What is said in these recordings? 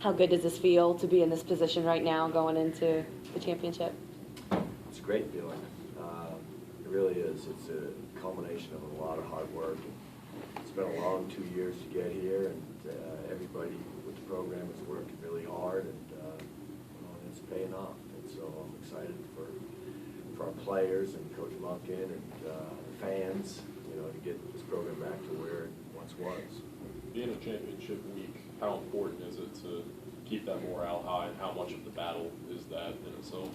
how good does this feel to be in this position right now going into the championship? It's a great feeling. It really is. It's a culmination of a lot of hard work. It's been a long 2 years to get here, and everybody with the program is working really hard, and it's paying off. And so I'm excited for our players and Coach Lumpkin and fans, to get this program back to where it once was. Being a championship week, how important is it to keep that morale high, and how much of the battle is that in itself?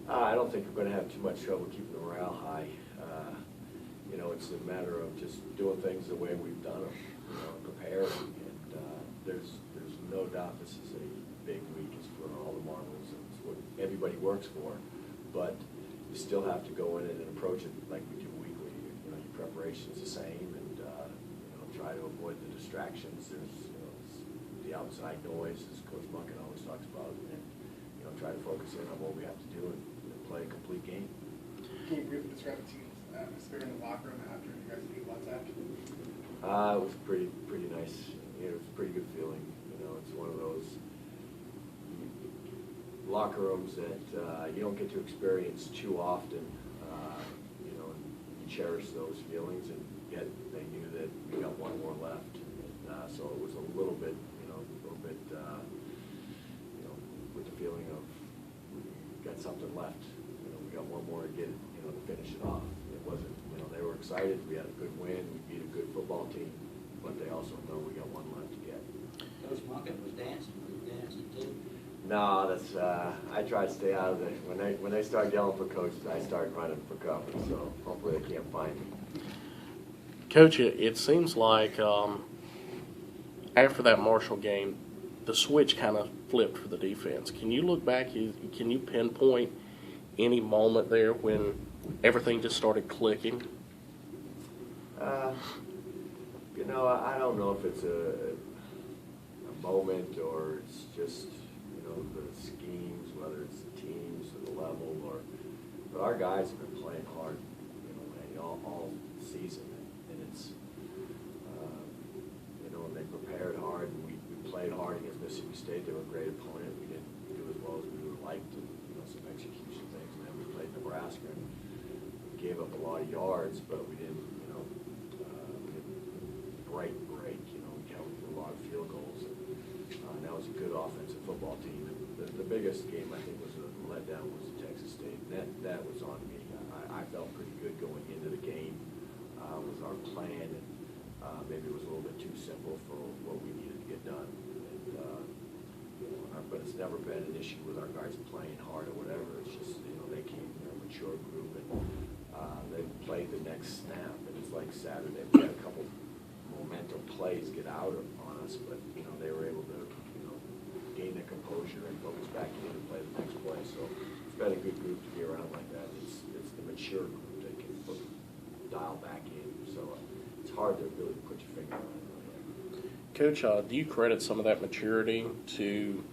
I don't think we're going to have too much trouble keeping the morale high. It's a matter of just doing things the way we've done them, preparing. And there's no doubt this is a big week. It's for all the marbles. It's what everybody works for. But you still have to go in it and approach it like we do weekly. Your preparation's the same, and try to avoid the distractions. There's the outside noise, as Coach Lumpkin always talks about, and try to focus in on what we have to do and play a complete game. Can you briefly describe the team's atmosphere in the locker room after you guys beat WhatsApp? It was pretty nice. It was a pretty good feeling. It's one of those locker rooms that you don't get to experience too often. You cherish those feelings, and yet they knew that we got one more left. And, so it was a little bit, with the feeling of we got something left. We got one more to get it, to finish it off. It wasn't, they were excited. We had a good win. We beat a good football team, but they also know we got one left to get. Coach Lumpkin was dancing. Was he dancing too? No, that's. I try to stay out of it. When they start yelling for coaches, I start running for cover. So hopefully they can't find me. Coach, it seems like after that Marshall game, the switch kind of flipped for the defense. Can you look back? Can you pinpoint any moment there when everything just started clicking? I don't know if it's a moment or it's just the schemes, whether it's the teams or the level, but our guys have been playing hard, all season, and it's and they prepared hard, and we played hard against Mississippi State. They were a great opponent. We didn't do as well as we would have liked, and some execution things. And then we played Nebraska, and we gave up a lot of yards, but we didn't, break. We held a lot of field goals, and that was a good offensive football team. And the biggest game I think was a letdown was Texas State. That was on me. I felt pretty good going into the game with our plan, and maybe it was a little bit too simple for what we needed to get done. But it's never been an issue with our guys playing hard or whatever. It's just they came, they're a mature group, and they played the next snap. And it's like Saturday, we had a couple momentum plays get out on us, but they were able to gain their composure and focus back in and play the next play. So it's been a good group to be around like that. It's the mature group that can dial back in. So it's hard to really put your finger on it. Coach, do you credit some of that maturity to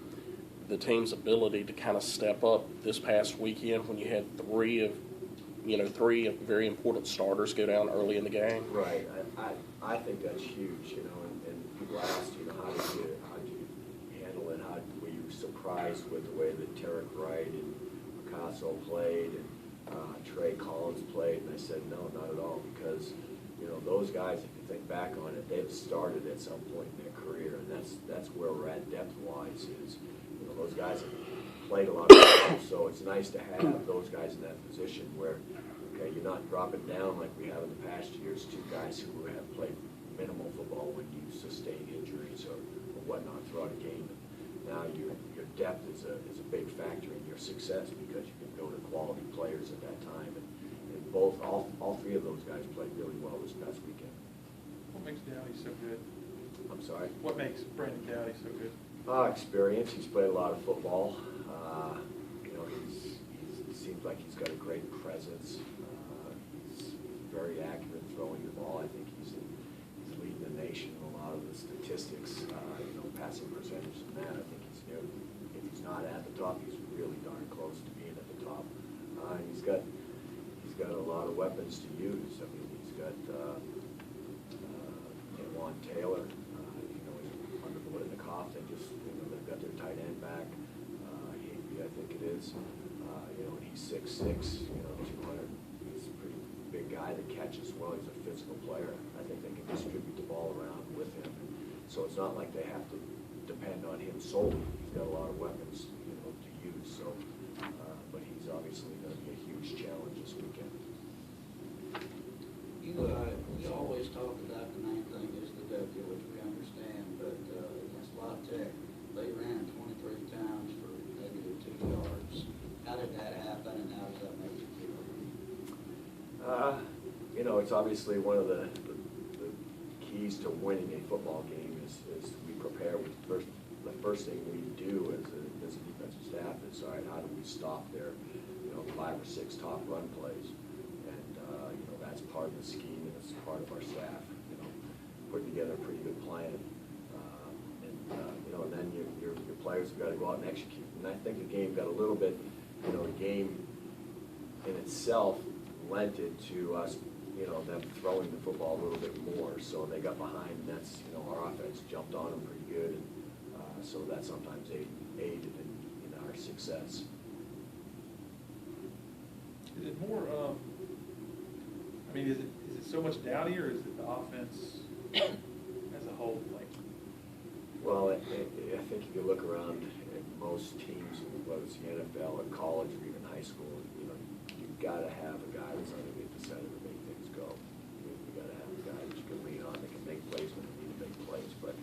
the team's ability to kind of step up this past weekend when you had three very important starters go down early in the game? Right. I think that's huge, and people asked, how did you handle it? How were you surprised with the way that Tarek Wright and Picasso played and Trey Collins played? And I said, no, not at all, because those guys, if you think back on it, they've started at some point in their career, and that's where we're at depth-wise. Is those guys have played a lot of football, so it's nice to have those guys in that position where, okay, you're not dropping down like we have in the past years, two guys who have played minimal football when you sustain injuries or whatnot throughout a game. And now your depth is a big factor in your success because you can go to quality players at that time. And all three of those guys played really well this past weekend. What makes Dowdy so good? I'm sorry? What makes Brandon Dowdy so good? Experience. He's played a lot of football. He seems like he's got a great presence. He's very accurate throwing the ball. I think he's leading the nation in a lot of the statistics, passing percentage and that. I think he's if he's not at the top, he's really darn close to being at the top. He's got a lot of weapons to use. I mean, he's got Juan Taylor. He's under the Cough. They just is. You know, and he's 6'6", you know, 200. He's a pretty big guy that catches well. He's a physical player. I think they can distribute the ball around with him. So it's not like they have to depend on him solely. He's got a lot of weapons, you know, to use. So, but he's obviously going to be a huge challenge this weekend. You always talk about the main thing is the W, which we understand, but against La Tech, they ran 23 times for -2 yards. How did that happen, and how does that make you feel? You know, it's obviously one of the keys to winning a football game is we prepare. The first thing we do as a defensive staff is, all right, how do we stop their, you know, 5 or 6 top run plays? And, you know, that's part of the scheme, and it's part of our staff, you know, putting together a pretty good plan. You know, and then your players have got to go out and execute. And I think the game got a little bit, you know, the game in itself lent it to us, you know, them throwing the football a little bit more. So they got behind, and that's, you know, our offense jumped on them pretty good. And so that sometimes aided in our success. Is it more, I mean, is it so much Dowdy, or is it the offense as a whole? Like, Well, I think if you look around at most teams, whether it's the NFL or college or even high school, you know, you've got to have a guy that's underneath the center to make things go. You've got to have a guy that you can lean on that can make plays when you need to make plays. But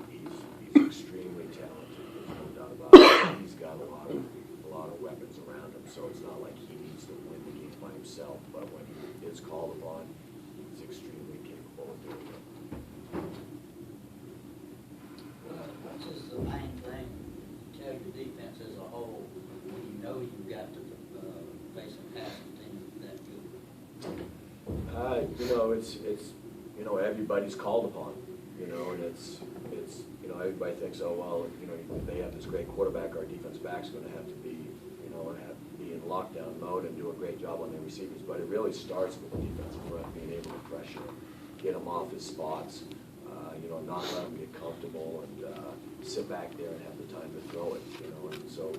he's extremely talented. There's no doubt about it. He's got a lot of weapons around him, so it's not like he needs to win the game by himself. But when he is called upon, he's extremely capable of doing it. What's just the main thing, tell your defense as a whole, when you know you've got to face a passing team that good? You know, it's you know, everybody's called upon, you know, and it's you know, everybody thinks, oh well, you know, they have this great quarterback, our defense back's going to have to be, you know, be in lockdown mode and do a great job on their receivers. But it really starts with the defensive front being able to pressure, get him off his spots, you know, not let him get comfortable and sit back there and have the time to throw it, you know. And so,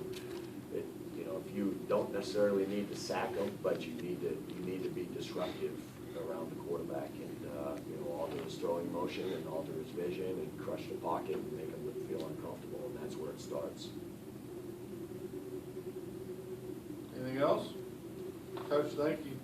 you know, if you don't necessarily need to sack him, but you need to be disruptive around the quarterback and you know, alter his throwing motion and alter his vision and crush the pocket and make him feel uncomfortable, and that's where it starts. Anything else? Coach, thank you.